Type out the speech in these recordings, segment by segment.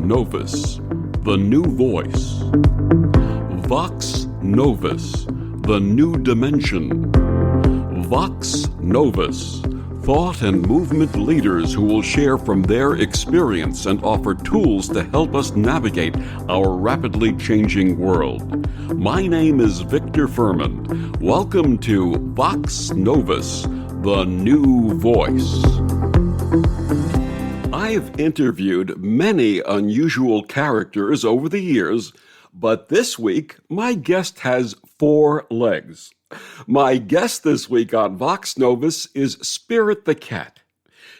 Novus, the new voice. Vox Novus, the new dimension. Vox Novus, thought and movement leaders who will share from their experience and offer tools to help us navigate our rapidly changing world. My name is Victor Furman. Welcome to Vox Novus, the new voice. I've interviewed many unusual characters over the years, but this week my guest has 4 legs. My guest this week on Vox Novus is Spirit the Cat.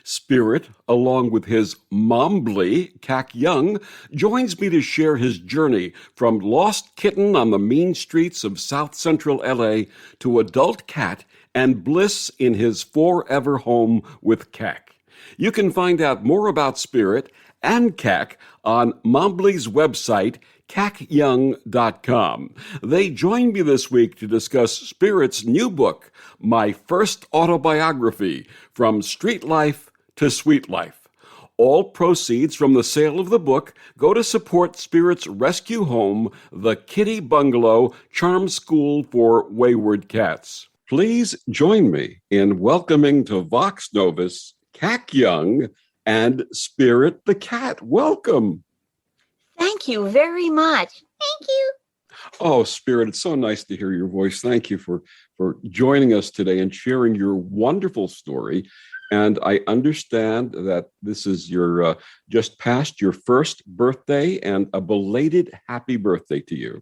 Spirit, along with his Mombly, Cac Young, joins me to share his journey from lost kitten on the mean streets of South Central LA to adult cat and bliss in his forever home with Cac. You can find out more about Spirit and Cac on Mombly's website, cacyoung.com. They joined me this week to discuss Spirit's new book, My First Autobiography, From Street Life to Sweet Life. All proceeds from the sale of the book go to support Spirit's rescue home, the Kitty Bungalow Charm School for Wayward Cats. Please join me in welcoming to Vox Novus, Cac Young and Spirit the Cat. Welcome. Thank you very much. Thank you. Oh, Spirit, it's so nice to hear your voice. Thank you for joining us today and sharing your wonderful story. And I understand that this is your just past your first birthday, and a belated happy birthday to you.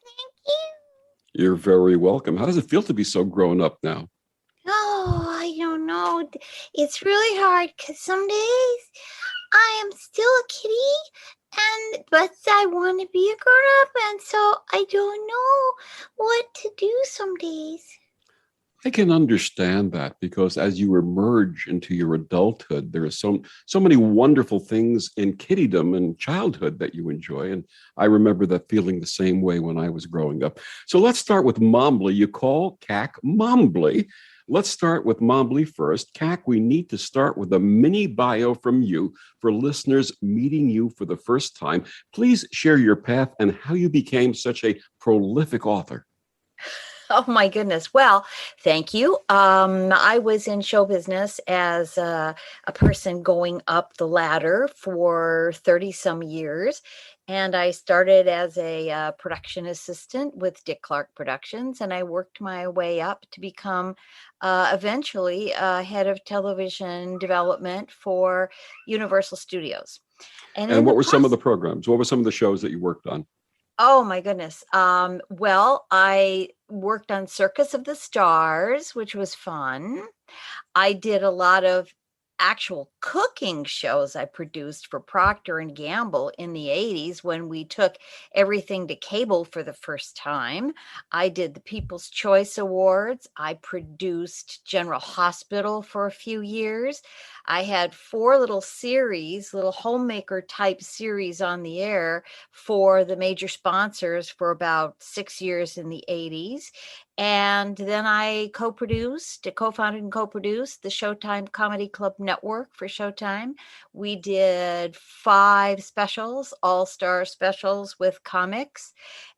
Thank you. You're very welcome. How does it feel to be so grown up now? Oh, I don't know. It's really hard because some days I am still a kitty, but I want to be a grown-up, and so I don't know what to do some days. I can understand that, because as you emerge into your adulthood, there are so many wonderful things in kittydom and childhood that you enjoy. And I remember that feeling the same way when I was growing up. So let's start with Mombly. You call Cac Mombly. Let's start with Mombly first. Cac, we need to start with a mini bio from you for listeners meeting you for the first time. Please share your path and how you became such a prolific author. Oh, my goodness. Well, thank you. I was in show business as a person going up the ladder for 30 some years. And I started as a production assistant with Dick Clark Productions, and I worked my way up to become eventually head of television development for Universal Studios. And what were some of the programs? What were some of the shows that you worked on? Oh, my goodness. Well, I worked on Circus of the Stars, which was fun. I did a lot of actual cooking shows. I produced for Procter and Gamble in the 80s when we took everything to cable for the first time. I did the People's Choice Awards. I produced General Hospital for a few years. I had 4 little series, little homemaker type series on the air for the major sponsors for about 6 years in the 80s. And then I co-founded and co-produced the Showtime Comedy Club Network for Showtime. We did 5 specials, all-star specials with comics.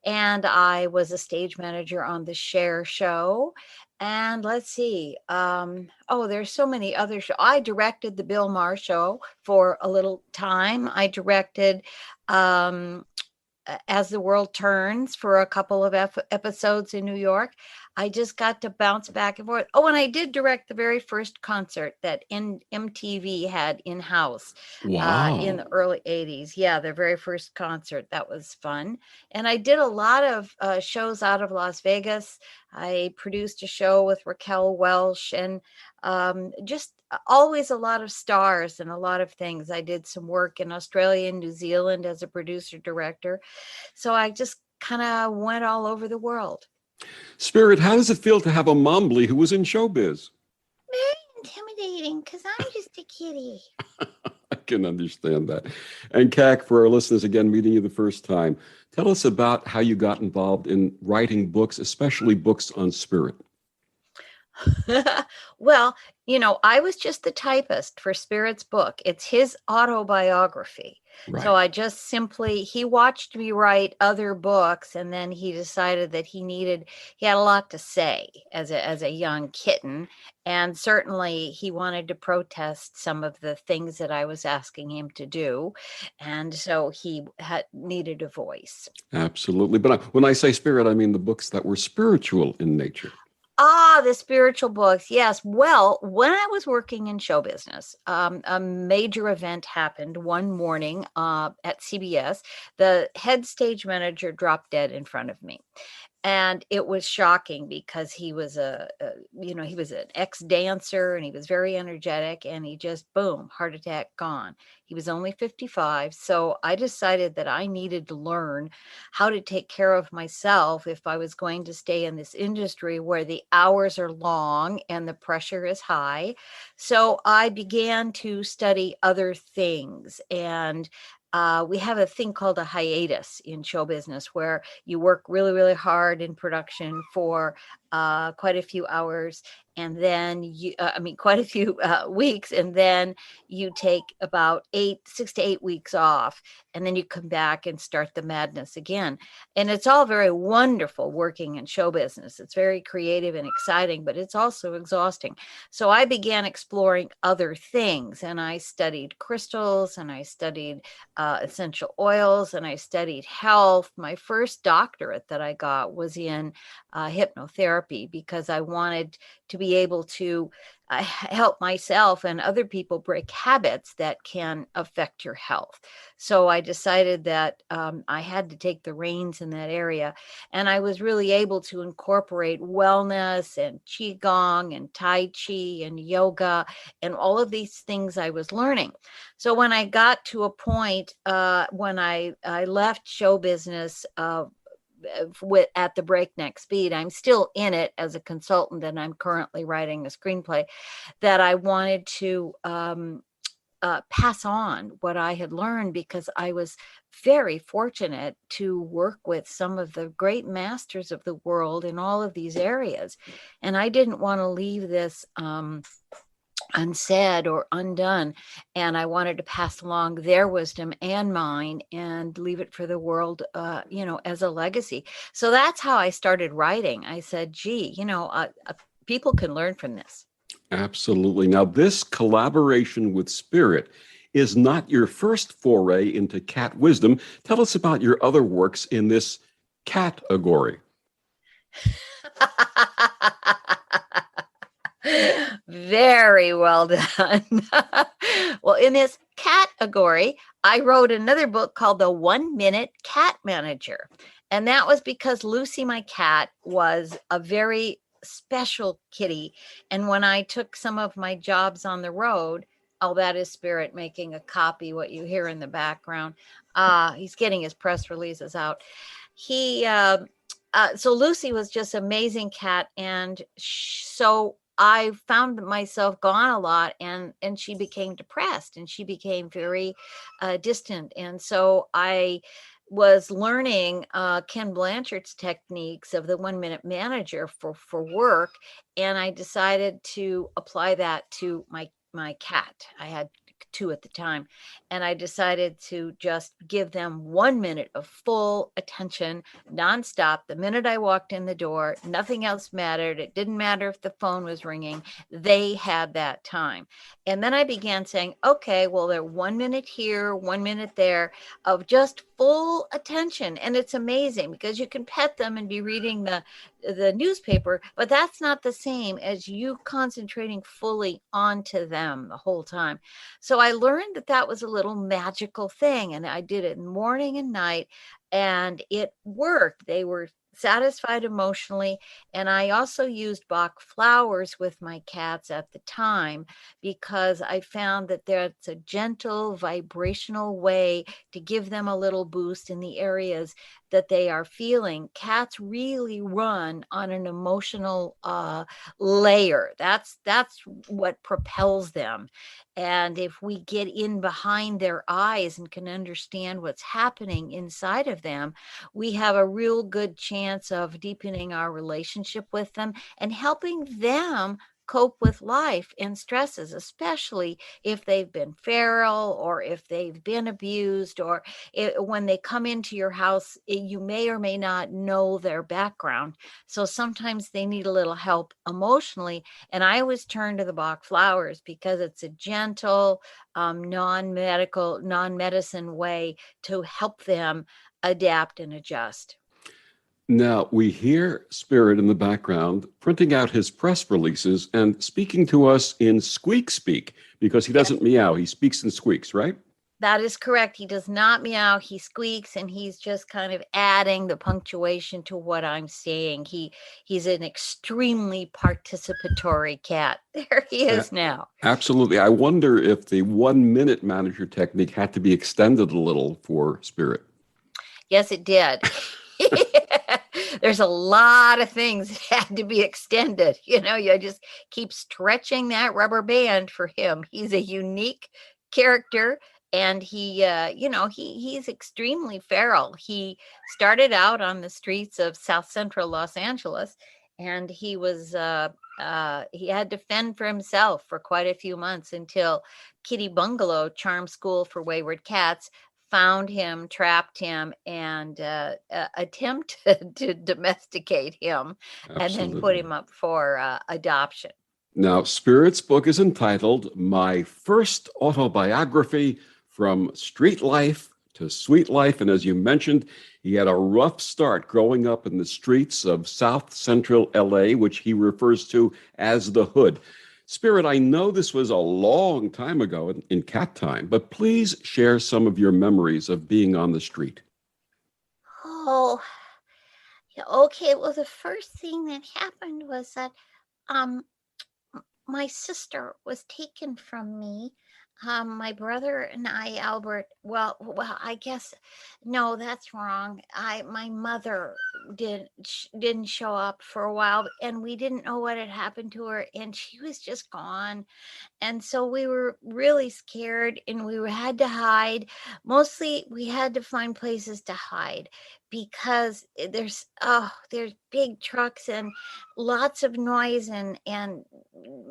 And I was a stage manager on the Cher Show. And let's see. There's so many other shows. I directed the Bill Maher Show for a little time. I directed As the World Turns for a couple of episodes in New York. I just got to bounce back and forth. Oh, and I did direct the very first concert that MTV had in-house in the early 80s. Yeah, their very first concert. That was fun. And I did a lot of shows out of Las Vegas. I produced a show with Raquel Welch, and just always a lot of stars and a lot of things. I did some work in Australia and New Zealand as a producer director. So I just kind of went all over the world. Spirit, how does it feel to have a Mombly who was in showbiz? Very intimidating, because I'm just a kitty. I can understand that. And Cac, for our listeners, again, meeting you the first time, tell us about how you got involved in writing books, especially books on spirit. Well, I was just the typist for Spirit's book. It's his autobiography. So Right. I just simply, he watched me write other books, and then he decided that he had a lot to say as a young kitten. And certainly he wanted to protest some of the things that I was asking him to do. And so he had needed a voice. Absolutely. But when I say spirit, I mean the books that were spiritual in nature. Ah, the spiritual books. Yes. Well, when I was working in show business, a major event happened one morning at CBS. The head stage manager dropped dead in front of me. And it was shocking because he was an ex-dancer, and he was very energetic, and he just, boom, heart attack, gone. He was only 55. So I decided that I needed to learn how to take care of myself if I was going to stay in this industry where the hours are long and the pressure is high. So I began to study other things. And we have a thing called a hiatus in show business where you work really, really hard in production for quite a few hours, and then quite a few weeks, and then you take about 6 to 8 weeks off, and then you come back and start the madness again. And it's all very wonderful working in show business. It's very creative and exciting, but it's also exhausting. So I began exploring other things, and I studied crystals, and I studied essential oils, and I studied health. My first doctorate that I got was in hypnotherapy because I wanted to be able to help myself and other people break habits that can affect your health. So I decided that I had to take the reins in that area. And I was really able to incorporate wellness and Qigong and Tai Chi and yoga and all of these things I was learning. So when I got to a point when I left show business at the breakneck speed, I'm still in it as a consultant, and I'm currently writing a screenplay that I wanted to pass on what I had learned, because I was very fortunate to work with some of the great masters of the world in all of these areas. And I didn't want to leave this unsaid or undone. And I wanted to pass along their wisdom and mine and leave it for the world, as a legacy. So that's how I started writing. I said, gee, people can learn from this. Absolutely. Now, this collaboration with spirit is not your first foray into cat wisdom. Tell us about your other works in this category. Very well done. Well, in this category, I wrote another book called The 1 Minute Cat Manager. And that was because Lucy, my cat, was a very special kitty. And when I took some of my jobs on the road, oh, that is Spirit making a copy, what you hear in the background. He's getting his press releases out. He, so Lucy was just amazing cat. And so I found myself gone a lot, and she became depressed, and she became very distant. And so I was learning Ken Blanchard's techniques of the 1 minute manager for work, and I decided to apply that to my cat. I had two at the time, and I decided to just give them 1 minute of full attention nonstop. The minute I walked in the door, nothing else mattered. It didn't matter if the phone was ringing. They had that time. And then I began saying, okay, well, they're 1 minute here, 1 minute there of just full attention. And it's amazing because you can pet them and be reading the newspaper, but that's not the same as you concentrating fully onto them the whole time. So I learned that that was a little magical thing, and I did it morning and night, and it worked. They were satisfied emotionally. And I also used Bach flowers with my cats at the time because I found that that's a gentle vibrational way to give them a little boost in the areas that they are feeling. Cats really run on an emotional layer. That's what propels them. And if we get in behind their eyes and can understand what's happening inside of them, we have a real good chance of deepening our relationship with them and helping them cope with life and stresses, especially if they've been feral or if they've been abused, or when they come into your house, you may or may not know their background. So sometimes they need a little help emotionally. And I always turn to the Bach flowers because it's a gentle, non-medicine way to help them adapt and adjust. Now, we hear Spirit in the background printing out his press releases and speaking to us in squeak speak because he Yes, doesn't meow, he speaks in squeaks, right? that is correct. He does not meow. He squeaks, and he's just kind of adding the punctuation to what I'm saying. He's an extremely participatory cat. There he Uh, is now. Absolutely. I wonder if the 1 minute manager technique had to be extended a little for Spirit. Yes, it did. There's a lot of things that had to be extended. You just keep stretching that rubber band for him. He's a unique character, and he's extremely feral. He started out on the streets of South Central Los Angeles, and he had to fend for himself for quite a few months until Kitty Bungalow Charm School for Wayward Cats found him, trapped him, and attempted to domesticate him, and then put Absolutely. him up for adoption. Now, Spirit's book is entitled My First Autobiography, From Street Life to Sweet Life. And as you mentioned, he had a rough start growing up in the streets of South Central LA, which he refers to as the Hood. Spirit, I know this was a long time ago in cat time, but please share some of your memories of being on the street. Oh, yeah, okay. Well, the first thing that happened was that um, my sister was taken from me. My brother and I, Albert. Well, I guess no, that's wrong. My mother didn't show up for a while, and we didn't know what had happened to her, and she was just gone. And so we were really scared, and we had to hide. Mostly we had to find places to hide because there's big trucks and lots of noise, and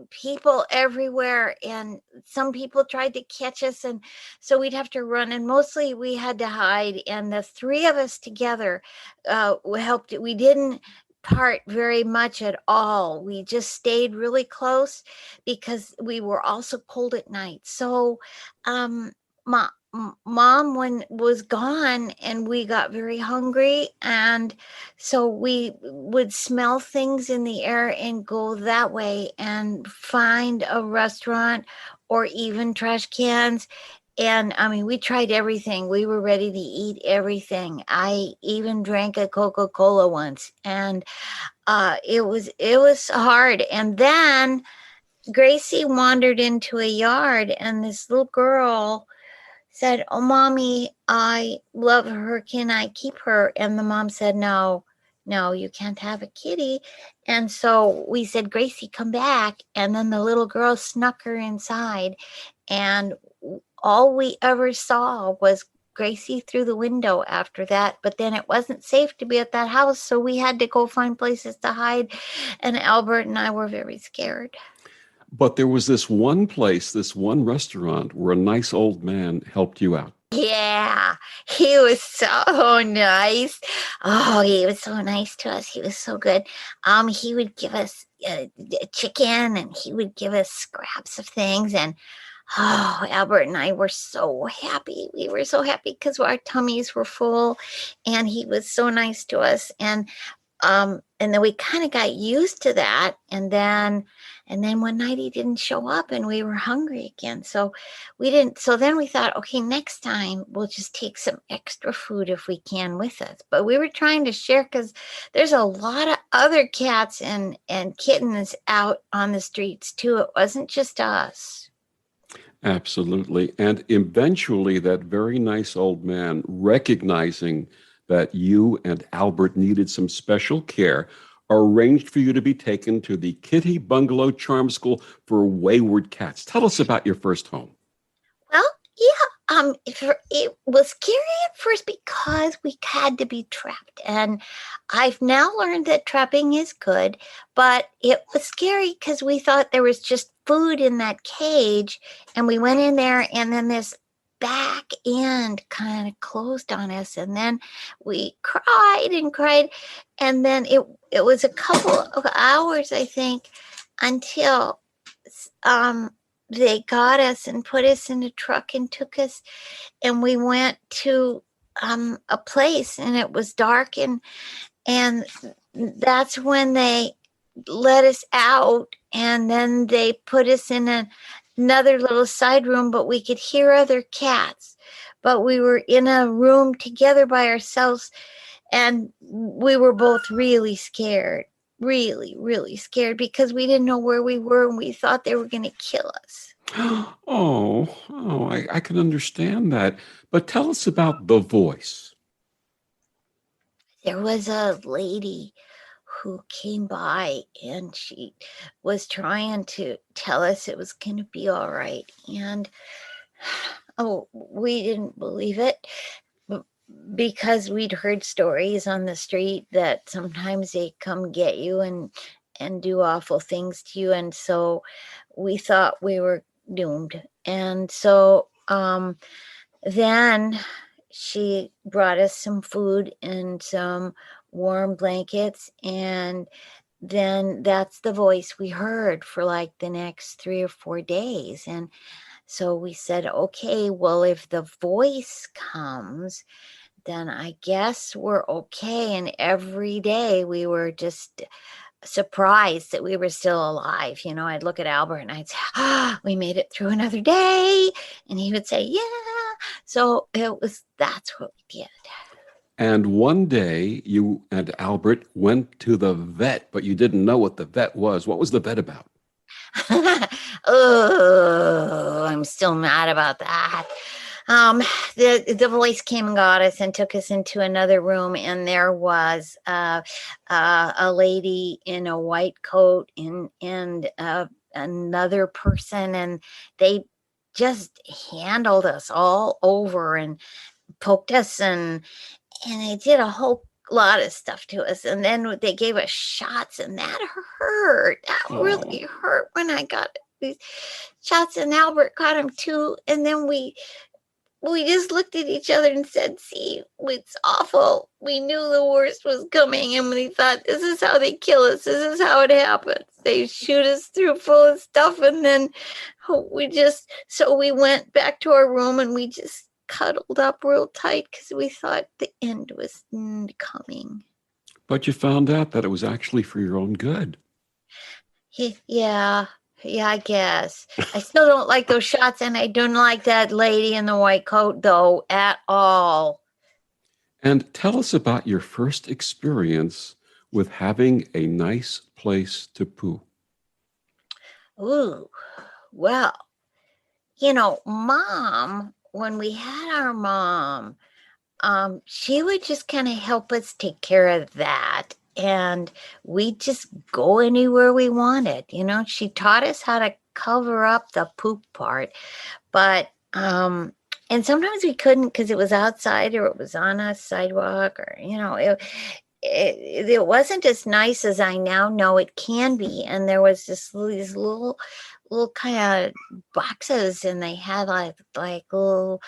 people everywhere, and some people tried to catch us, and so we'd have to run, and mostly we had to hide, and the three of us together helped. We didn't part very much at all. We just stayed really close because we were also cold at night. So my mom when was gone, and we got very hungry, and so we would smell things in the air and go that way and find a restaurant or even trash cans. And I mean, we tried everything. We were ready to eat everything. I even drank a Coca-Cola once, and it was hard. And then Gracie wandered into a yard, and this little girl said, "Oh, mommy, I love her. Can I keep her?" And the mom said, "No, no, you can't have a kitty." And so we said, "Gracie, come back." And then the little girl snuck her inside, and all we ever saw was Gracie through the window after that. But then it wasn't safe to be at that house, so we had to go find places to hide. And Albert and I were very scared. But there was this one place, this one restaurant where a nice old man helped you out. Yeah, he was so nice. Oh, he was so nice to us. He was so good. He would give us chicken, and he would give us scraps of things. And oh, Albert and I were so happy. We were so happy because our tummies were full, and he was so nice to us. And then we kind of got used to that, and then one night he didn't show up, and we were hungry again, so we didn't. So then we thought, okay, next time we'll just take some extra food if we can with us. But we were trying to share because there's a lot of other cats and kittens out on the streets too. It wasn't just us. Absolutely. And eventually, that very nice old man, recognizing that you and Albert needed some special care, arranged for you to be taken to the Kitty Bungalow Charm School for Wayward Cats. Tell us about your first home. Well, yeah. it was scary at first because we had to be trapped. And I've now learned that trapping is good, but it was scary because we thought there was just food in that cage. And we went in there, and then this back end kind of closed on us. And then we cried and cried. And then it was a couple of hours, I think, until they got us and put us in a truck and took us, and we went to a place, and it was dark, and that's when they let us out, and then they put us in another little side room, but we could hear other cats, but we were in a room together by ourselves, and we were both really scared, really, really scared, because we didn't know where we were, and we thought they were going to kill us. I can understand that. But tell us about the voice. There was a lady who came by, and she was trying to tell us it was going to be all right. And we didn't believe it, because we'd heard stories on the street that sometimes they come get you and do awful things to you. And so we thought we were doomed. And so then she brought us some food and some warm blankets, and then that's the voice we heard for like the next 3 or 4 days. And so we said, okay, well, if the voice comes, then I guess we're okay. And every day we were just surprised that we were still alive. I'd look at Albert and I'd say, we made it through another day. And he would say, yeah. So that's what we did. And one day you and Albert went to the vet, but you didn't know what the vet was. What was the vet about? Oh, I'm still mad about that. The voice came and got us and took us into another room, and there was a lady in a white coat and another person, and they just handled us all over and poked us, and they did a whole lot of stuff to us. And then they gave us shots, and that hurt. That really hurt when I got these shots, and Albert got them too. And then we just looked at each other and said, see, it's awful. We knew the worst was coming, and we thought, this is how they kill us. This is how it happens. They shoot us through full of stuff, and then we went back to our room, and we just cuddled up real tight because we thought the end was coming. But you found out that it was actually for your own good. Yeah, I guess. I still don't like those shots, and I don't like that lady in the white coat, though, at all. And tell us about your first experience with having a nice place to poo. Ooh, well, Mom, when we had our mom, she would just kind of help us take care of that. And we'd just go anywhere we wanted. She taught us how to cover up the poop part. But, and sometimes we couldn't because it was outside or it was on a sidewalk, or, it wasn't as nice as I now know it can be. And there was these little kind of boxes, and they had like little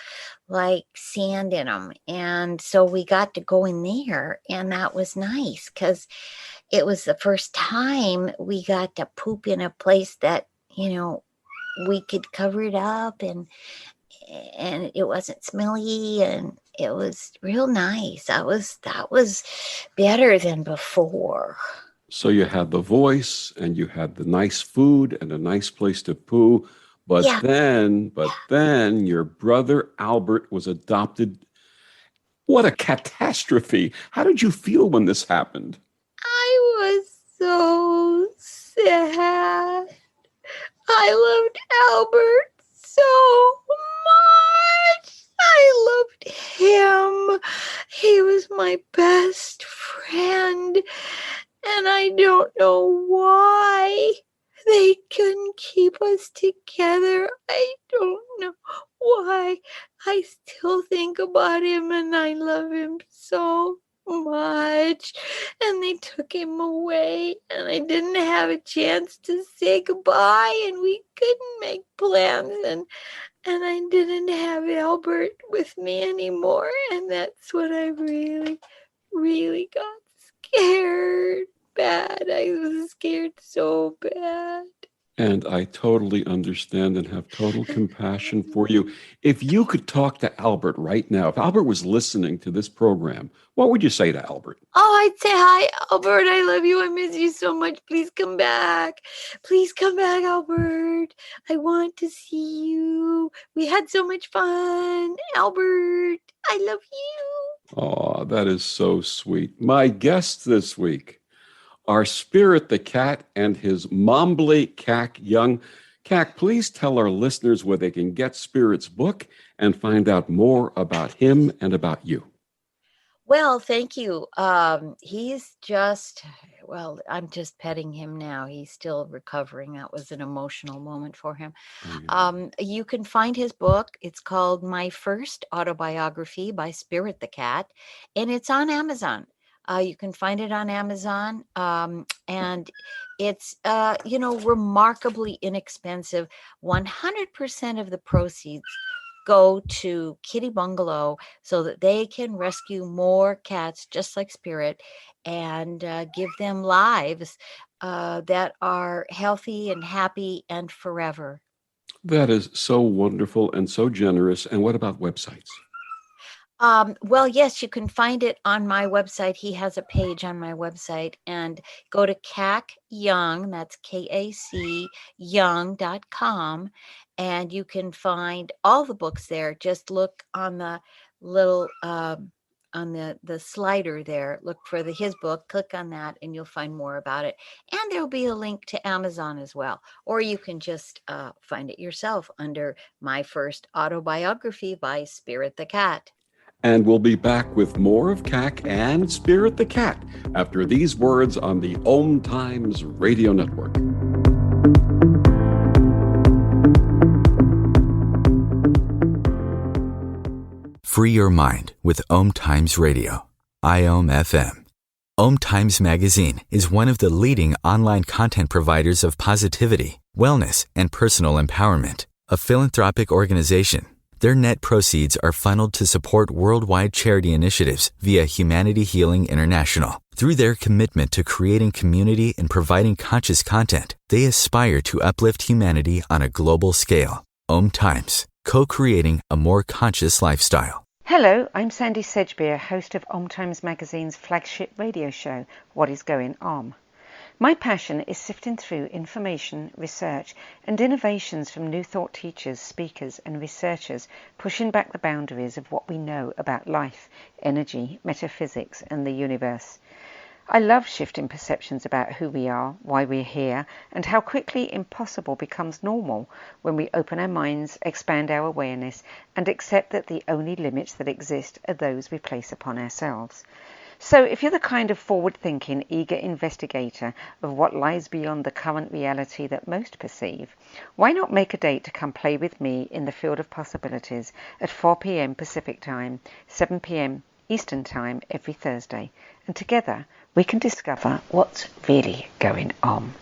sand in them, and so we got to go in there, and that was nice because it was the first time we got to poop in a place that we could cover it up, and it wasn't smelly, and it was real nice. That was better than before. So you had the voice, and you had the nice food and a nice place to poo. But Yeah. then your brother Albert was adopted. What a catastrophe. How did you feel when this happened? I was so sad. I loved Albert so much. I loved him. He was my best friend. And I don't know why they couldn't keep us together. I don't know why. I still think about him and I love him so much. And they took him away and I didn't have a chance to say goodbye and we couldn't make plans and I didn't have Albert with me anymore. And that's when I really, really got scared bad. I was scared so bad. And I totally understand and have total compassion for you. If you could talk to Albert right now, if Albert was listening to this program, what would you say to Albert? Oh, I'd say, hi, Albert. I love you. I miss you so much. Please come back. Please come back, Albert. I want to see you. We had so much fun. Albert, I love you. Oh, that is so sweet. My guests this week are Spirit the Cat and his Mombly Cac Young. Cac, please tell our listeners where they can get Spirit's book and find out more about him and about you. Well, thank you. He's just, well, I'm just petting him now. He's still recovering. That was an emotional moment for him. You can find his book. It's called My First Autobiography by Spirit the Cat, and it's on Amazon. You can find it on Amazon, and it's, remarkably inexpensive. 100% of the proceeds go to Kitty Bungalow so that they can rescue more cats just like Spirit and give them lives that are healthy and happy and forever. That is so wonderful and so generous. And what about websites? Well, yes, you can find it on my website. He has a page on my website, and go to CAC Young, that's KAC Young.com, and you can find all the books there. Just look on the little on the slider there, look for his book, click on that, and you'll find more about it. And there'll be a link to Amazon as well. Or you can just find it yourself under My First Autobiography by Spirit the Cat. And we'll be back with more of Cac and Spirit the Cat after these words on the Om Times Radio Network. Free your mind with Om Times Radio, IOM FM. Om Times Magazine is one of the leading online content providers of positivity, wellness, and personal empowerment, a philanthropic organization. Their net proceeds are funneled to support worldwide charity initiatives via Humanity Healing International. Through their commitment to creating community and providing conscious content, they aspire to uplift humanity on a global scale. Om Times, co-creating a more conscious lifestyle. Hello, I'm Sandy Sedgbeer, host of Om Times Magazine's flagship radio show, What is Going On? My passion is sifting through information, research, and innovations from new thought teachers, speakers, and researchers pushing back the boundaries of what we know about life, energy, metaphysics, and the universe. I love shifting perceptions about who we are, why we're here, and how quickly impossible becomes normal when we open our minds, expand our awareness, and accept that the only limits that exist are those we place upon ourselves. So if you're the kind of forward-thinking, eager investigator of what lies beyond the current reality that most perceive, why not make a date to come play with me in the field of possibilities at 4 p.m. Pacific Time, 7 p.m. Eastern Time every Thursday, and together we can discover what's really going on.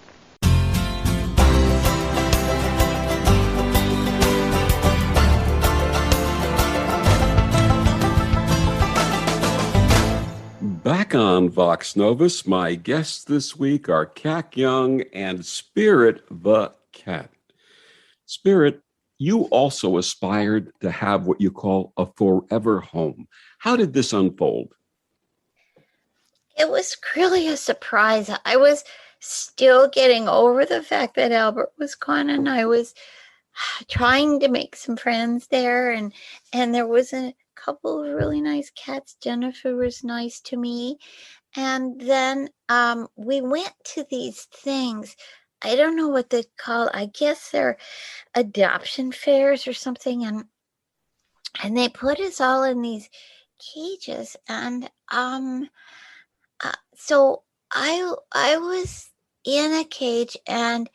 Back on Vox Novus, my guests this week are Cac Young and Spirit the Cat. Spirit, you also aspired to have what you call a forever home. How did this unfold? It was really a surprise. I was still getting over the fact that Albert was gone, and I was trying to make some friends there, and there was a couple of really nice cats. Jennifer was nice to me, and then we went to these things. I don't know what they call. I guess they're adoption fairs or something, and they put us all in these cages, and so I was in a cage, and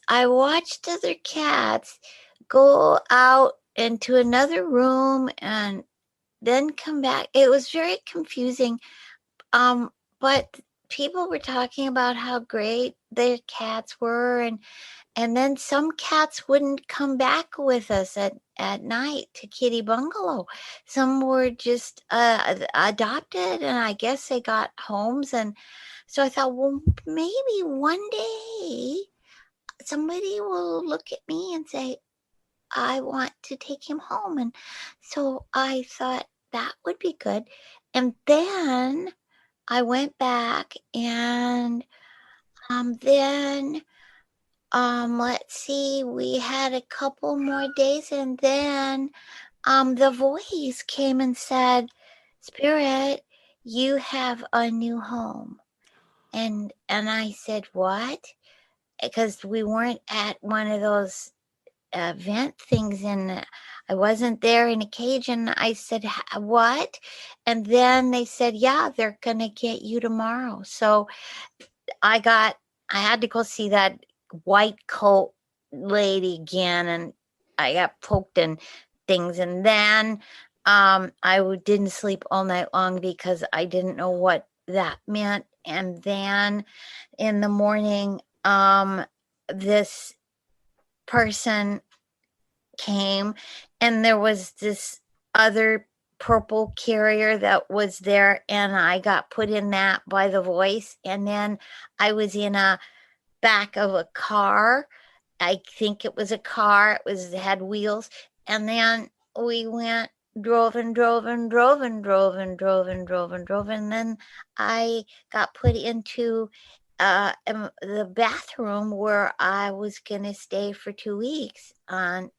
I watched other cats go out into another room and then come back. It was very confusing. But people were talking about how great their cats were, and then some cats wouldn't come back with us at night to Kitty Bungalow. Some were just adopted, and I guess they got homes. And so I thought, well, maybe one day somebody will look at me and say, I want to take him home. And so I thought that would be good. And then I went back and then let's see, we had a couple more days, and then the voice came and said, Spirit, you have a new home. And I said, what? Because we weren't at one of those vent things, and I wasn't there in a cage. And I said, what? And then they said, yeah, they're gonna get you tomorrow. So I had to go see that white coat lady again, and I got poked and things. And then I didn't sleep all night long because I didn't know what that meant. And then in the morning, this person came, and there was this other purple carrier that was there, and I got put in that by the voice. And then I was in a back of a car. I think it was a car. It had wheels. And then we drove and drove and drove and drove and drove and drove and drove. And then I got put into the bathroom where I was going to stay for 2 weeks. And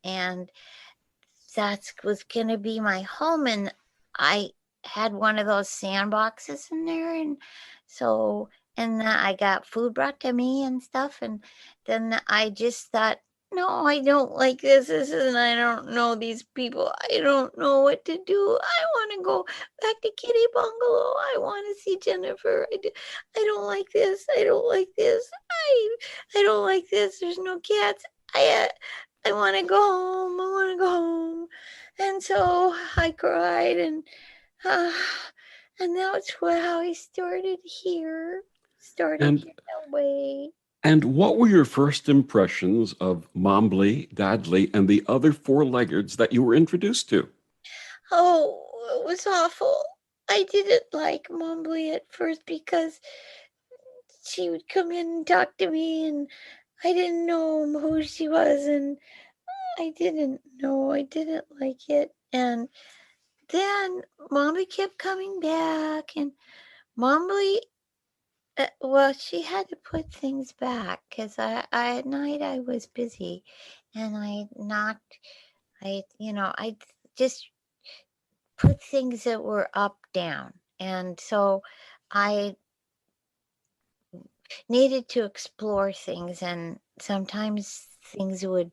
that was going to be my home. And I had one of those sandboxes in there. And so, and I got food brought to me and stuff. And then I just thought, no, I don't like this. I don't know these people. I don't know what to do. I want to go back to Kitty Bungalow. I want to see Jennifer. I don't like this. I don't like this. I don't like this. There's no cats. I want to go home. I want to go home. And so I cried, and that's how I started here. And That way. And what were your first impressions of Mombly, Dadley, and the other four-leggeds that you were introduced to? Oh, it was awful. I didn't like Mombly at first because she would come in and talk to me, and I didn't know who she was, and I didn't know. I didn't like it. And then Mombly kept coming back, and Mombly, well, she had to put things back because I at night I was busy, and I just put things that were up down, and so I needed to explore things, and sometimes things would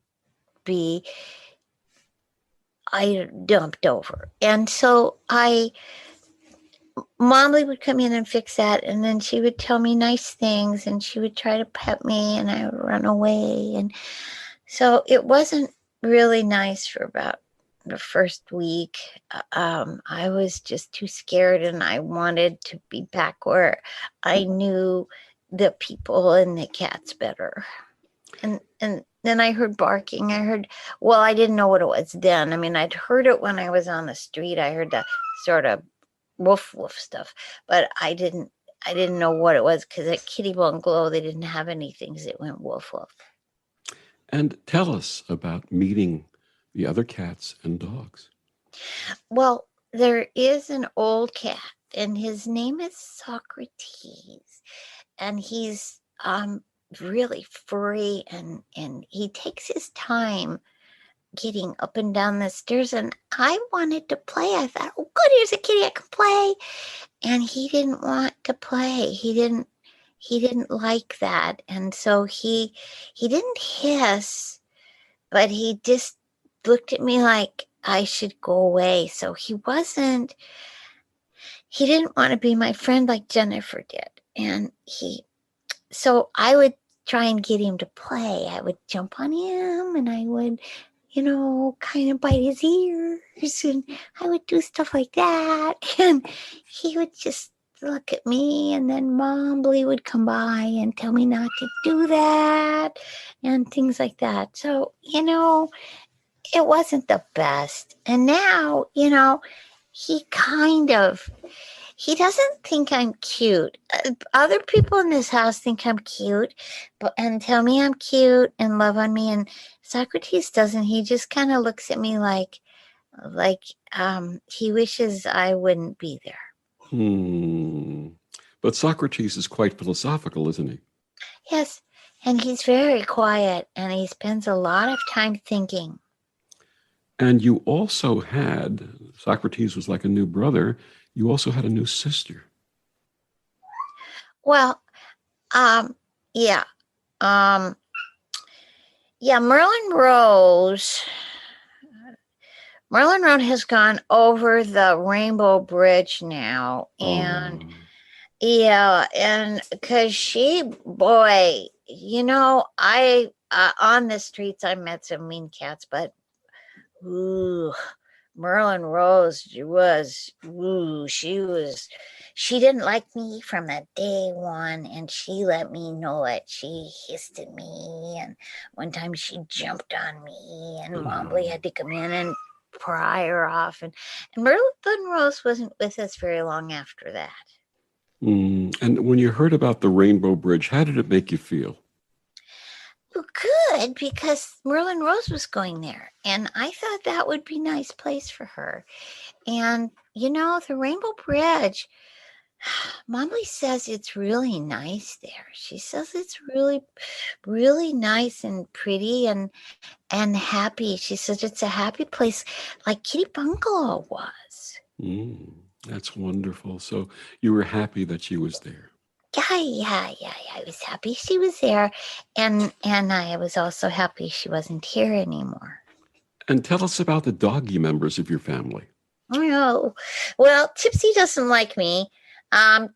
be I dumped over, and so Momly would come in and fix that, and then she would tell me nice things, and she would try to pet me, and I would run away. And so it wasn't really nice for about the first week. I was just too scared, and I wanted to be back where I knew the people and the cats better. And then I heard barking. I didn't know what it was then. I mean, I'd heard it when I was on the street. I heard the sort of woof woof stuff, but I didn't know what it was, because at Kitty Bungalow they didn't have anything that went woof woof. And tell us about meeting the other cats and dogs. Well, there is an old cat, and his name is Socrates, and he's really furry, and he takes his time getting up and down the stairs, and I wanted to play. I thought, oh good, here's a kitty I can play. And he didn't want to play. He didn't like that. And so he didn't hiss, but he just looked at me like I should go away. So he didn't want to be my friend like Jennifer did. And so I would try and get him to play. I would jump on him, and I would kind of bite his ears, and I would do stuff like that. And he would just look at me, and then Mombly would come by and tell me not to do that and things like that. So, it wasn't the best. And now, he he doesn't think I'm cute. Other people in this house think I'm cute, and tell me I'm cute and love on me. And Socrates doesn't. He just kind of looks at me like he wishes I wouldn't be there. But Socrates is quite philosophical, isn't he? Yes, and he's very quiet, and he spends a lot of time thinking. And you also had, Socrates was like a new brother, you also had a new sister. Well, yeah. Yeah, Merlin Rose has gone over the Rainbow Bridge now. And yeah, and because boy, I on the streets I met some mean cats, but Merlin Rose she didn't like me from the day one, and she let me know it. She hissed at me, and one time she jumped on me, and Mombly had to come in and pry her off. And Merlin Rose wasn't with us very long after that. And when you heard about the Rainbow Bridge, how did it make you feel? Well, good, because Merlin Rose was going there, and I thought that would be a nice place for her. And, the Rainbow Bridge, Mombly says it's really nice there. She says it's really, really nice and pretty and happy. She says it's a happy place like Kitty Bungalow was. That's wonderful. So you were happy that she was there. Yeah. I was happy she was there, and I was also happy she wasn't here anymore. And tell us about the doggy members of your family. Oh, well, Tipsy doesn't like me.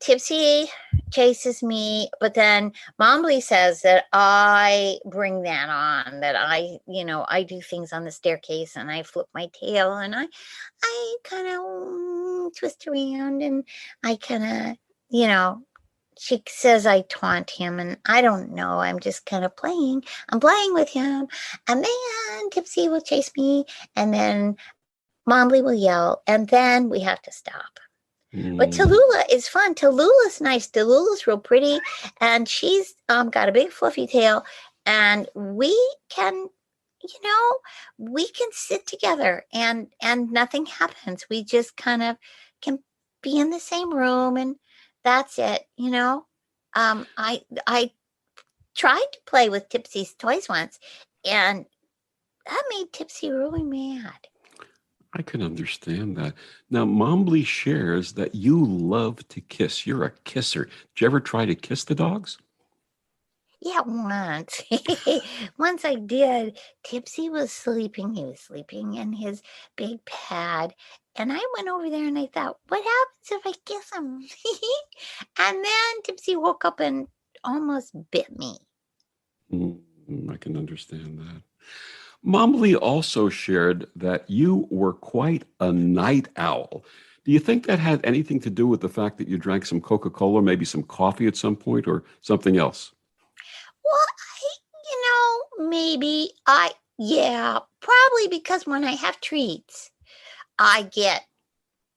Tipsy chases me, but then Mombly says that I bring that on, that I do things on the staircase, and I flip my tail, and I kind of twist around, and I kind of, she says I taunt him, and I don't know. I'm just kind of playing. I'm playing with him, and then Tipsy will chase me, and then Mombly will yell, and then we have to stop. But Tallulah is fun. Tallulah's nice. Tallulah's real pretty, and she's got a big fluffy tail, and we can sit together, and nothing happens. We just kind of can be in the same room, and that's it. I tried to play with Tipsy's toys once, and that made Tipsy really mad. I can understand that. Now, Mombly shares that you love to kiss. You're a kisser. Did you ever try to kiss the dogs? Yeah, once. Once I did. Tipsy was sleeping. He was sleeping in his big pad. And I went over there and I thought, what happens if I kiss him? And then Tipsy woke up and almost bit me. I can understand that. Mombly also shared that you were quite a night owl. Do you think that had anything to do with the fact that you drank some Coca-Cola, maybe some coffee at some point, or something else? Well, maybe yeah, probably because when I have treats, I get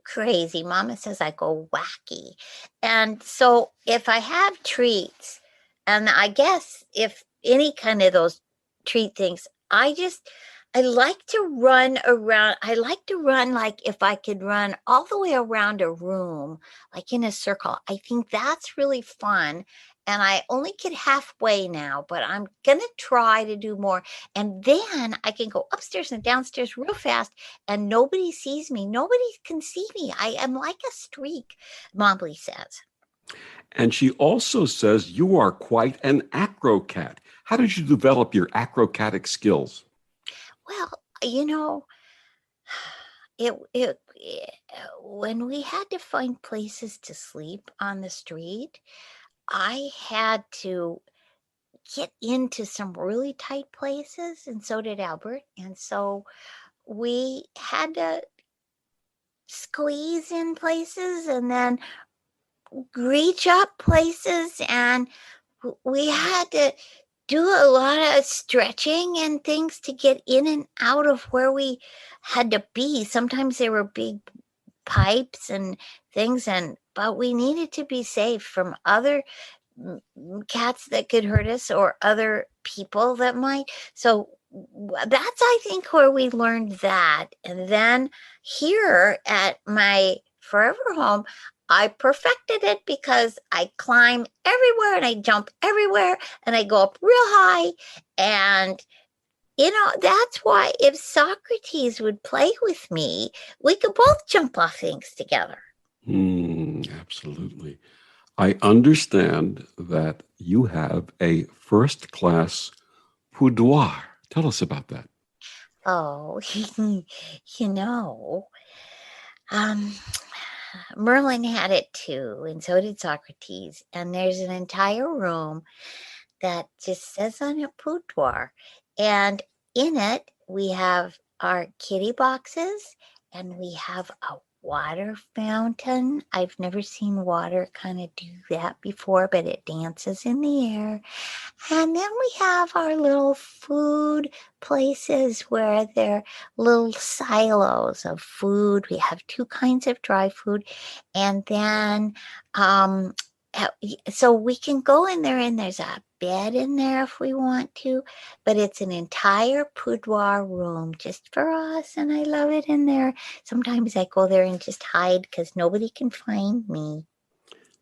crazy. Mama says I go wacky. And so if I have treats, and I guess if any kind of those treat things, I like to run around. I like to run, like if I could run all the way around a room, like in a circle. I think that's really fun. And I only get halfway now, but I'm going to try to do more. And then I can go upstairs and downstairs real fast, and nobody sees me. Nobody can see me. I am like a streak, Mombly says. And she also says you are quite an acro cat. How did you develop your acrobatic skills? Well, when we had to find places to sleep on the street, I had to get into some really tight places, and so did Albert. And so we had to squeeze in places and then reach up places, and we had to do a lot of stretching and things to get in and out of where we had to be. Sometimes they were big pipes and things, but we needed to be safe from other cats that could hurt us or other people that might. So that's, I think, where we learned that. And then here at my forever home, I perfected it because I climb everywhere and I jump everywhere and I go up real high. And that's why if Socrates would play with me, we could both jump off things together. Absolutely. I understand that you have a first-class boudoir. Tell us about that. Oh, Merlin had it too, and so did Socrates. And there's an entire room that just says on a boudoir. And in it, we have our kitty boxes and we have a water fountain. I've never seen water kind of do that before, but it dances in the air. And then we have our little food places where they're little silos of food. We have 2 kinds of dry food. And then, so we can go in there and there's a bed in there if we want to, but it's an entire boudoir room just for us. And I love it in there. Sometimes I go there and just hide because nobody can find me.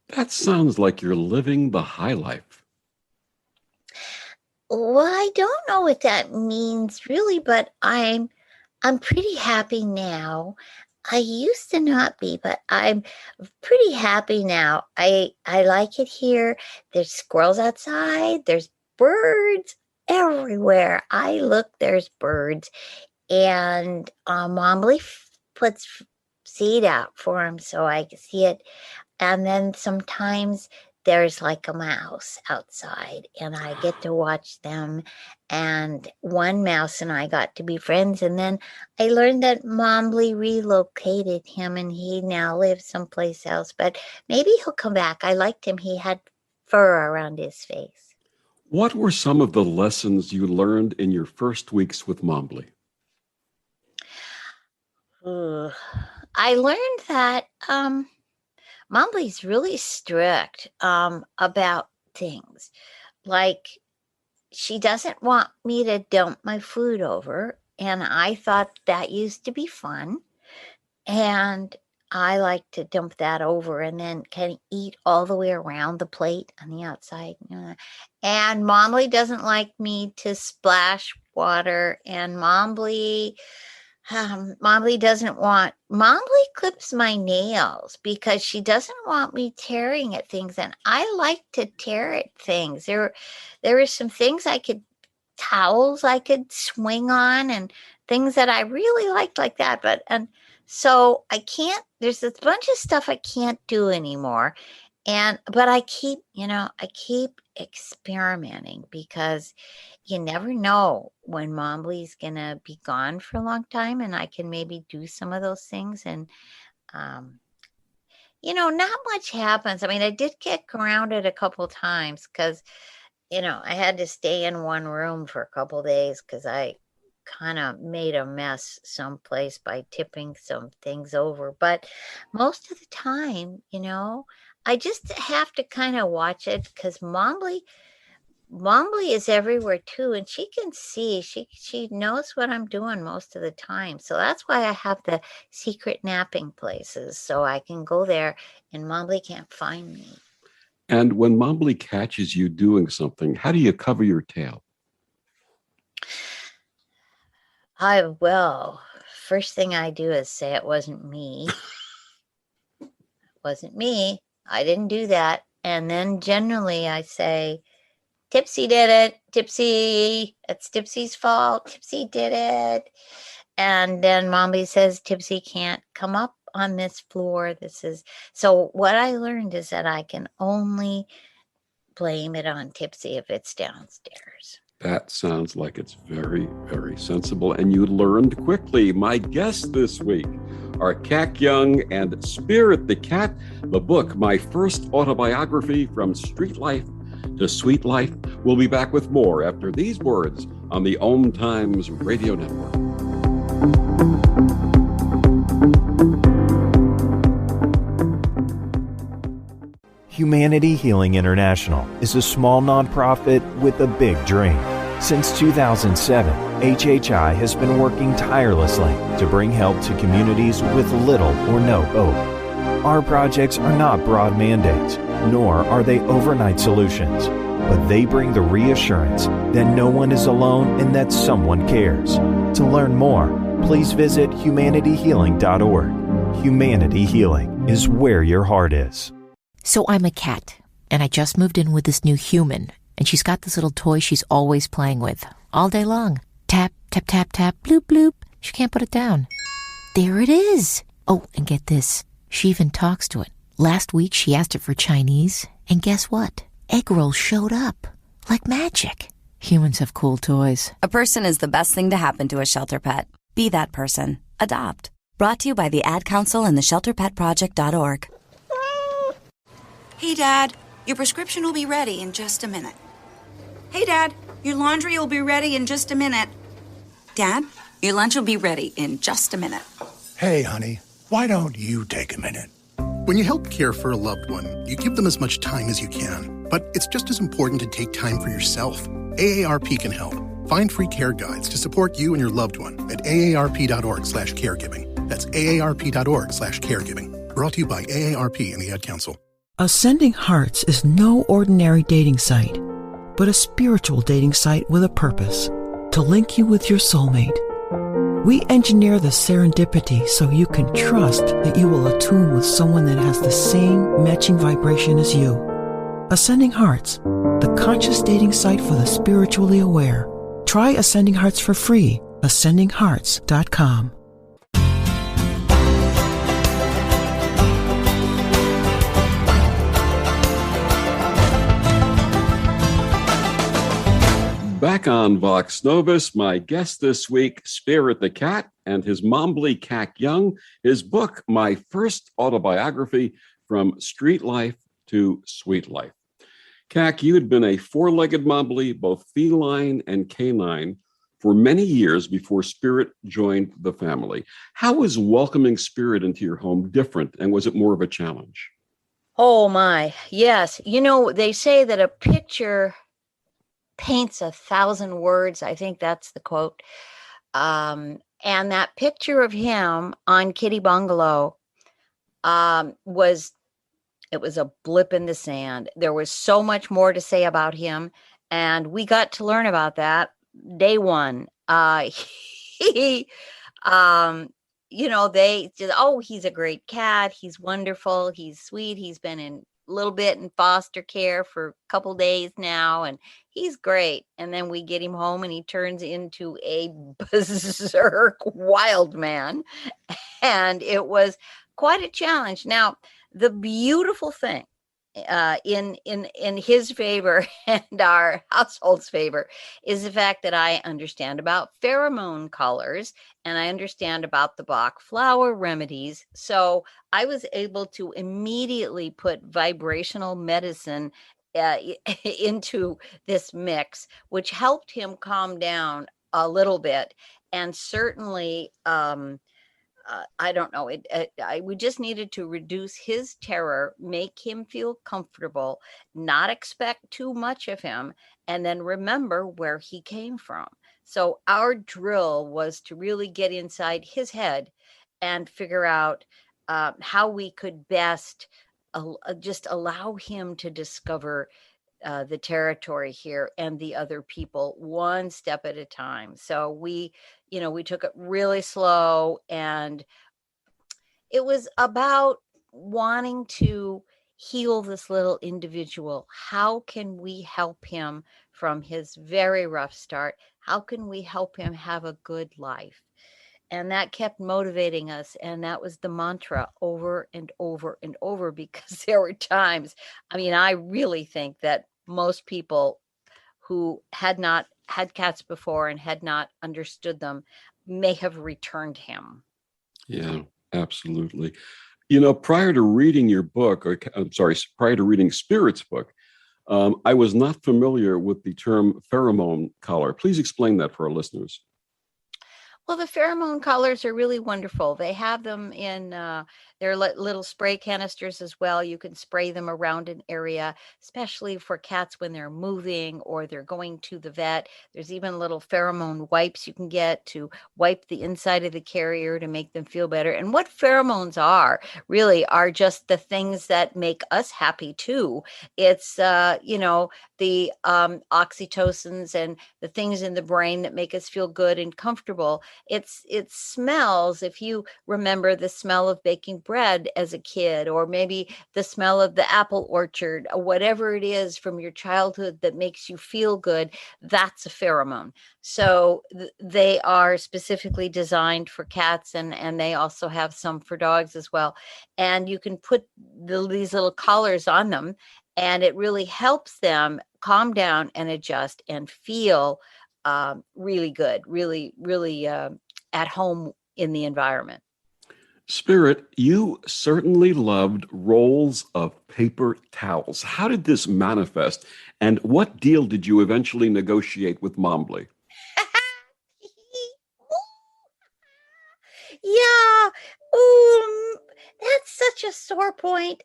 That sounds like you're living the high life. Well, I don't know what that means really, but I'm pretty happy now. I used to not be, but I'm pretty happy now. I like it here. There's squirrels outside. There's birds everywhere. I look, there's birds. And Momly puts seed out for them so I can see it. And then sometimes there's like a mouse outside and I get to watch them. And one mouse and I got to be friends. And then I learned that Momly relocated him and he now lives someplace else. But maybe he'll come back. I liked him. He had fur around his face. What were some of the lessons you learned in your first weeks with Mombly? I learned that Mombly's really strict about things. Like, she doesn't want me to dump my food over. And I thought that used to be fun. And I like to dump that over and then kind of eat all the way around the plate on the outside. And Mombly doesn't like me to splash water. And Mombly clips my nails because she doesn't want me tearing at things. And I like to tear at things. There were some things towels I could swing on and things that I really liked like that. And so there's a bunch of stuff I can't do anymore. But I keep experimenting because you never know when Mombly's gonna be gone for a long time and I can maybe do some of those things. And not much happens. I mean, I did get grounded a couple times because I had to stay in one room for a couple days because I kind of made a mess someplace by tipping some things over. But most of the time, I just have to kind of watch it because Mombly is everywhere too, and she can see. She knows what I'm doing most of the time. So that's why I have the secret napping places, so I can go there and Mombly can't find me. And when Mombly catches you doing something, how do you cover your tail? First thing I do is say it wasn't me. It wasn't me. I didn't do that. And then generally I say, Tipsy did it. Tipsy, it's Tipsy's fault. Tipsy did it. And then Mommy says, Tipsy can't come up on this floor. So what I learned is that I can only blame it on Tipsy if it's downstairs. That sounds like it's very, very sensible, and you learned quickly. My guests this week are Cat Young and Spirit the Cat, the book, My First Autobiography, From Street Life to Sweet Life. We'll be back with more after these words on the Om Times Radio Network. Humanity Healing International is a small nonprofit with a big dream. Since 2007, HHI has been working tirelessly to bring help to communities with little or no hope. Our projects are not broad mandates, nor are they overnight solutions, but they bring the reassurance that no one is alone and that someone cares. To learn more, please visit humanityhealing.org. Humanity Healing is where your heart is. So I'm a cat, and I just moved in with this new human, and she's got this little toy she's always playing with, all day long. Tap, tap, tap, tap, bloop, bloop. She can't put it down. There it is. Oh, and get this. She even talks to it. Last week, she asked it for Chinese, and guess what? Egg rolls showed up. Like magic. Humans have cool toys. A person is the best thing to happen to a shelter pet. Be that person. Adopt. Brought to you by the Ad Council and the ShelterPetProject.org. Hey, Dad, your prescription will be ready in just a minute. Hey, Dad, your laundry will be ready in just a minute. Dad, your lunch will be ready in just a minute. Hey, honey, why don't you take a minute? When you help care for a loved one, you give them as much time as you can. But it's just as important to take time for yourself. AARP can help. Find free care guides to support you and your loved one at aarp.org/caregiving. That's aarp.org/caregiving. Brought to you by AARP and the Ad Council. Ascending Hearts is no ordinary dating site, but a spiritual dating site with a purpose, to link you with your soulmate. We engineer the serendipity so you can trust that you will attune with someone that has the same matching vibration as you. Ascending Hearts, the conscious dating site for the spiritually aware. Try Ascending Hearts for free, ascendinghearts.com. Back on Vox Novus, my guest this week, Spirit the Cat, and his Mombly Cat Young, his book, My First Autobiography, From Street Life to Sweet Life. Cat, you had been a four-legged Mombly, both feline and canine, for many years before Spirit joined the family. How was welcoming Spirit into your home different, and was it more of a challenge? Oh, my. Yes. You know, they say that a picture paints 1,000 words. I think that's the quote. And that picture of him on Kitty Bungalow was a blip in the sand. There was so much more to say about him, and we got to learn about that day one. He, they just, he's a great cat. He's wonderful. He's sweet. He's been in a little bit in foster care for a couple days now, and he's great. And then we get him home and he turns into a berserk wild man. And it was quite a challenge. Now, the beautiful thing in his favor and our household's favor is the fact that I understand about pheromone colors and I understand about the Bach flower remedies. So I was able to immediately put vibrational medicine into this mix, which helped him calm down a little bit. And certainly, I don't know. We just needed to reduce his terror, make him feel comfortable, not expect too much of him, and then remember where he came from. So our drill was to really get inside his head and figure out how we could best just allow him to discover the territory here and the other people one step at a time. So we took it really slow, and it was about wanting to heal this little individual. How can we help him from his very rough start? How can we help him have a good life? And that kept motivating us. And that was the mantra over and over and over, because there were times, I really think that most people who had not had cats before and had not understood them may have returned him. Yeah, absolutely. You know, prior to reading your book, or I'm sorry, prior to reading Spirit's book, I was not familiar with the term pheromone color. Please explain that for our listeners. Well, the pheromone colors are really wonderful. They have them in their little spray canisters as well. You can spray them around an area, especially for cats when they're moving or they're going to the vet. There's even little pheromone wipes you can get to wipe the inside of the carrier to make them feel better. And what pheromones are really are just the things that make us happy too. It's, the oxytocins and the things in the brain that make us feel good and comfortable. It smells, if you remember the smell of baking bread as a kid, or maybe the smell of the apple orchard, or whatever it is from your childhood that makes you feel good, that's a pheromone. So they are specifically designed for cats, and they also have some for dogs as well. And you can put these little collars on them, and it really helps them calm down and adjust and feel really good, really at home in the environment. Spirit, you certainly loved rolls of paper towels. How did this manifest, and what deal did you eventually negotiate with Mombly? Yeah. Ooh, that's such a sore point.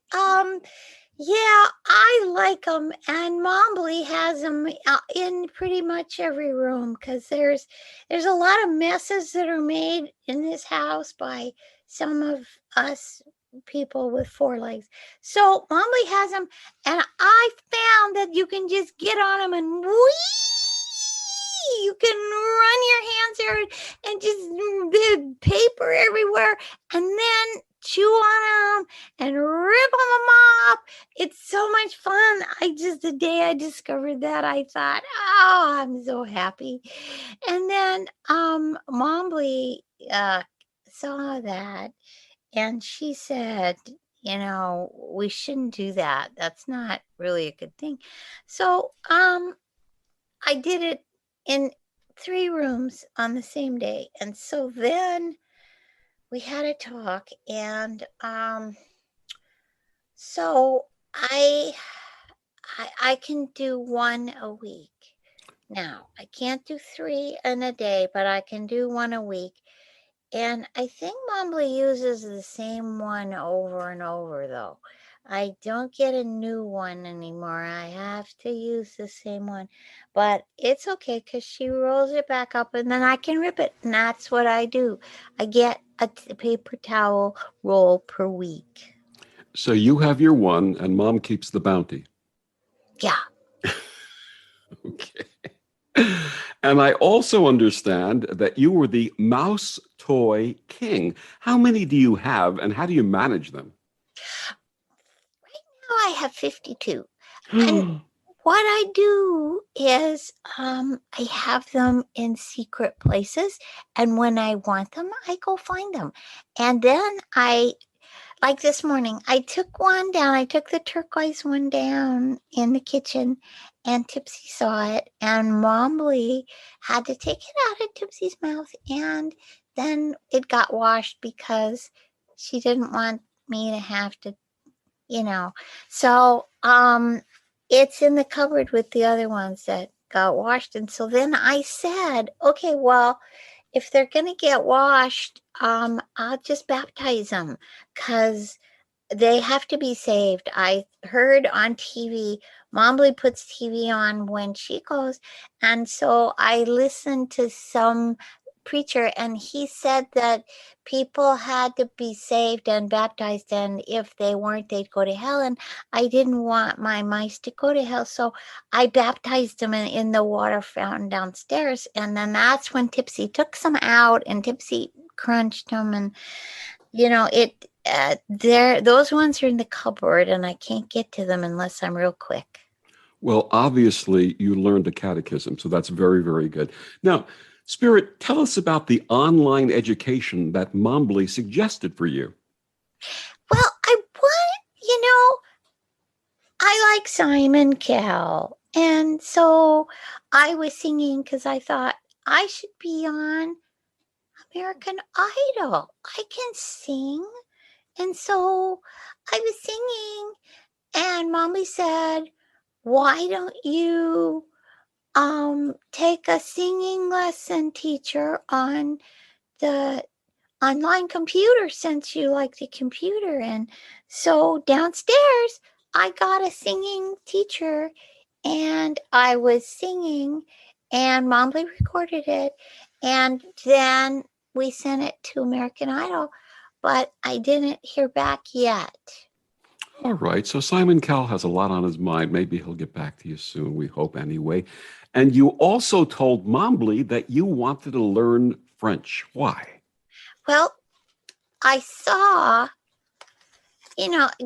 Yeah, I like them, and Mombly has them in pretty much every room because there's a lot of messes that are made in this house by some of us people with four legs. So Mombly has them, and I found that you can just get on them and you can run your hands there and just the paper everywhere, and then chew on them and rip them up. It's so much fun. The day I discovered that, I thought, oh, I'm so happy. And then Mombly saw that, and she said, we shouldn't do that. That's not really a good thing. So I did it in 3 rooms on the same day. And so then we had a talk, and so I can do 1 a week. Now, I can't do 3 in a day, but I can do 1 a week. And I think Mumbly uses the same one over and over, though. I don't get a new one anymore. I have to use the same one. But it's okay because she rolls it back up and then I can rip it. And that's what I do. I get a paper towel roll per week. So you have your one, and Mom keeps the bounty. Yeah. Okay. And I also understand that you were the mouse toy king. How many do you have, and how do you manage them? Right now I have 52. And what I do is I have them in secret places, and when I want them, I go find them. And then like this morning, I took one down. I took the turquoise one down in the kitchen, and Tipsy saw it, and Mombly had to take it out of Tipsy's mouth, and then it got washed because she didn't want me to have to, So it's in the cupboard with the other ones that got washed. And so then I said, okay, well, if they're going to get washed, I'll just baptize them because they have to be saved. I heard on TV, Mombly puts TV on when she goes. And so I listened to some preacher, and he said that people had to be saved and baptized, and if they weren't, they'd go to hell. And I didn't want my mice to go to hell, so I baptized them in the water fountain downstairs. And then that's when Tipsy took some out, and Tipsy crunched them, and those ones are in the cupboard, and I can't get to them unless I'm real quick. Well, obviously you learned a catechism, so that's very, very good. Now, Spirit, tell us about the online education that Mombly suggested for you. Well, I like Simon Cowell. And so I was singing because I thought I should be on American Idol. I can sing. And so I was singing, and Mommy said, why don't you take a singing lesson teacher on the online computer since you like the computer? And so downstairs, I got a singing teacher, and I was singing, and Mommy recorded it, and then we sent it to American Idol, but I didn't hear back yet. All right. So Simon Cowell has a lot on his mind. Maybe he'll get back to you soon. We hope anyway. And you also told Mombly that you wanted to learn French. Why? Well, I saw,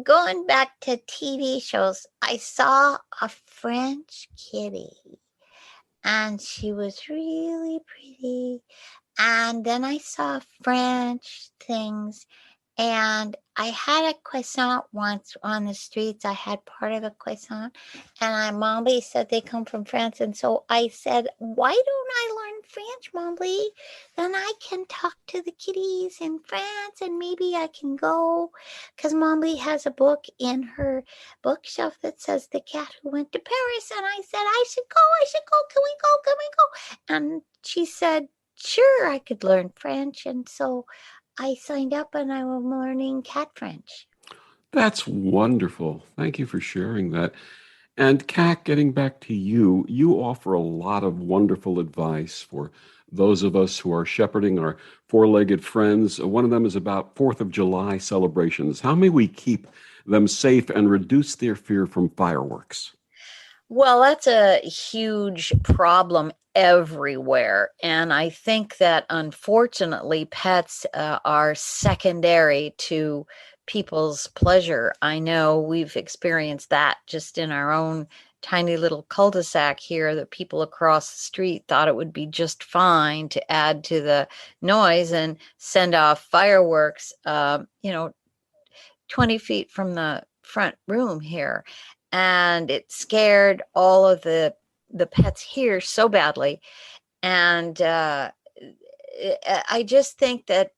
going back to TV shows, I saw a French kitty, and she was really pretty. And then I saw French things, and I had a croissant once on the streets. I had part of a croissant, and my Mommy said they come from France. And so I said, why don't I learn French, Mommy? Then I can talk to the kitties in France, and maybe I can go, because Mommy has a book in her bookshelf that says The Cat Who Went to Paris. And I said, I should go, can we go? And she said, sure, I could learn French. And so I signed up, and I'm learning cat French. That's wonderful. Thank you for sharing that. And Kat, getting back to you, you offer a lot of wonderful advice for those of us who are shepherding our four-legged friends. One of them is about 4th of July celebrations. How may we keep them safe and reduce their fear from fireworks? Well, that's a huge problem everywhere. And I think that unfortunately, pets are secondary to people's pleasure. I know we've experienced that just in our own tiny little cul-de-sac here, that people across the street thought it would be just fine to add to the noise and send off fireworks, 20 feet from the front room here. And it scared all of the pets here so badly. And I just think that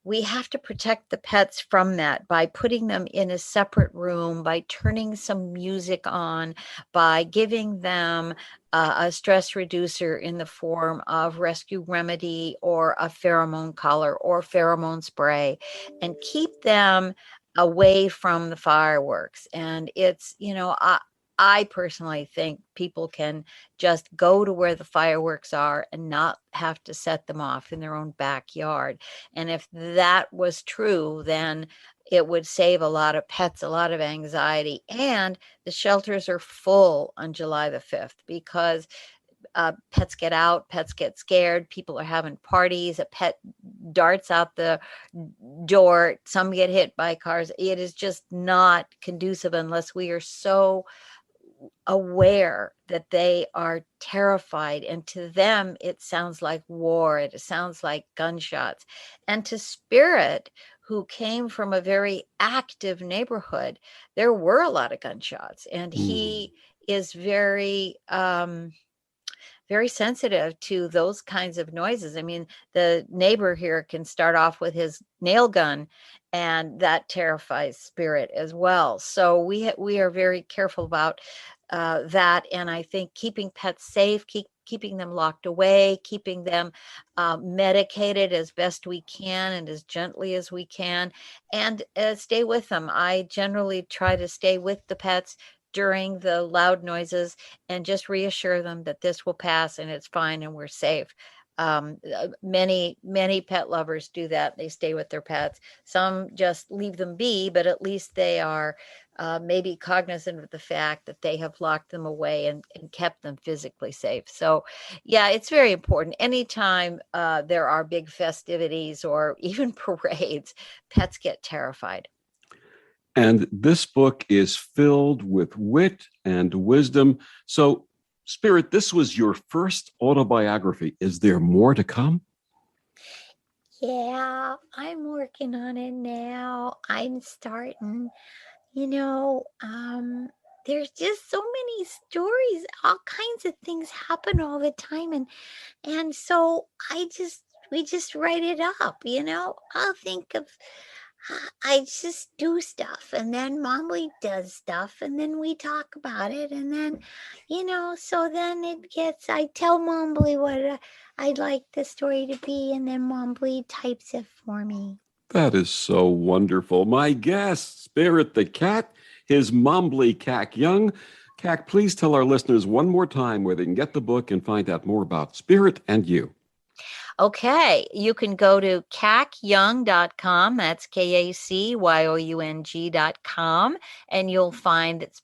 we have to protect the pets from that by putting them in a separate room, by turning some music on, by giving them a stress reducer in the form of Rescue Remedy or a pheromone collar or pheromone spray, and keep them away from the fireworks. And it's, I personally think people can just go to where the fireworks are and not have to set them off in their own backyard. And if that was true, then it would save a lot of pets a lot of anxiety. And the shelters are full on July the 5th because pets get out, pets get scared, people are having parties, a pet darts out the door, some get hit by cars. It is just not conducive unless we are so aware that they are terrified, and to them it sounds like war, it sounds like gunshots. And to Spirit, who came from a very active neighborhood, there were a lot of gunshots, and he is very sensitive to those kinds of noises. I mean, the neighbor here can start off with his nail gun, and that terrifies Spirit as well. So we are very careful about that. And I think keeping pets safe, keeping them locked away, keeping them medicated as best we can and as gently as we can, and stay with them. I generally try to stay with the pets during the loud noises and just reassure them that this will pass and it's fine and we're safe. Many pet lovers do that. They stay with their pets. Some just leave them be, but at least they are maybe cognizant of the fact that they have locked them away and kept them physically safe. So yeah, it's very important. Anytime there are big festivities or even parades, pets get terrified. And this book is filled with wit and wisdom. So, Spirit, this was your first autobiography. Is there more to come? Yeah, I'm working on it now. I'm starting, there's just so many stories. All kinds of things happen all the time, and so we just write it up. I'll think of. I just do stuff, and then Momly does stuff, and then we talk about it, and then, so then I tell Momly what I'd like the story to be, and then Momly types it for me. That is so wonderful. My guest, Spirit the Cat, his Mumbly Cack Young. Cack, please tell our listeners one more time where they can get the book and find out more about Spirit and you. Okay, you can go to cacyoung.com. That's KACYOUNG.com, and you'll find that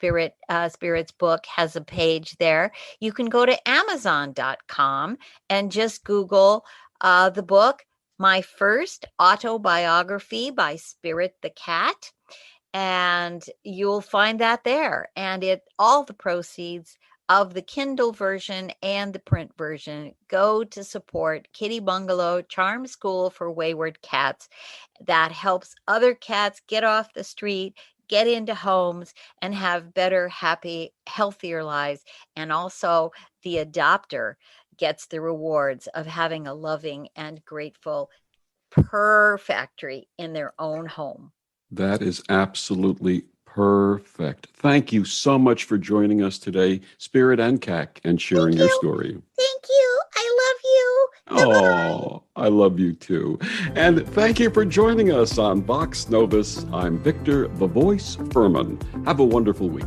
Spirit's book has a page there. You can go to Amazon.com and just Google the book, My First Autobiography by Spirit the Cat, and you'll find that there. And all the proceeds of the Kindle version and the print version go to support Kitty Bungalow Charm School for Wayward Cats that helps other cats get off the street, get into homes, and have better, happy, healthier lives. And also the adopter gets the rewards of having a loving and grateful purr factory in their own home. That is absolutely perfect. Thank you so much for joining us today, Spirit and Cack, and sharing your story. Thank you. I love you. Oh, I love you too. And thank you for joining us on Vox Novus. I'm Victor, the Voice Furman. Have a wonderful week.